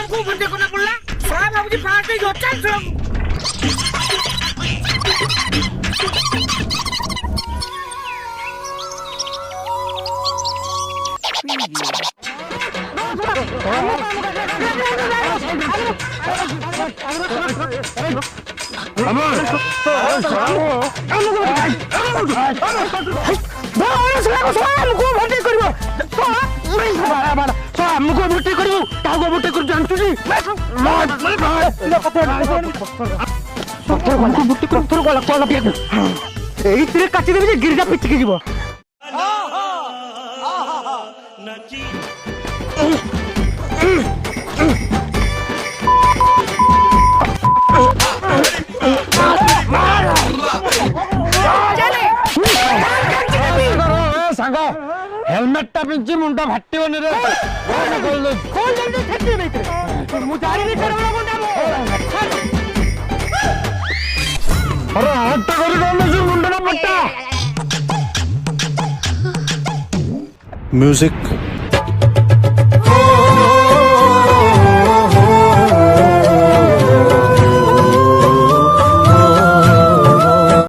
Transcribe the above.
ଆମକୁ ବନ୍ଦ କନା ପଡଲା ସାରା ଭାବୁଛି ଫାଷ୍ଟ ହେଇ ଅଚାନ এইଥିରେ କାଟିଦେବି ଯେ ଗିରିଟା ପିଟିକି ଯିବ। ସାଙ୍ଗ ହେଲମେଟ ଟା ପିଞ୍ଚି ମୁଣ୍ଡ ଫାଟିବନି ରେ ମୁଁ ଜାଣିନି Music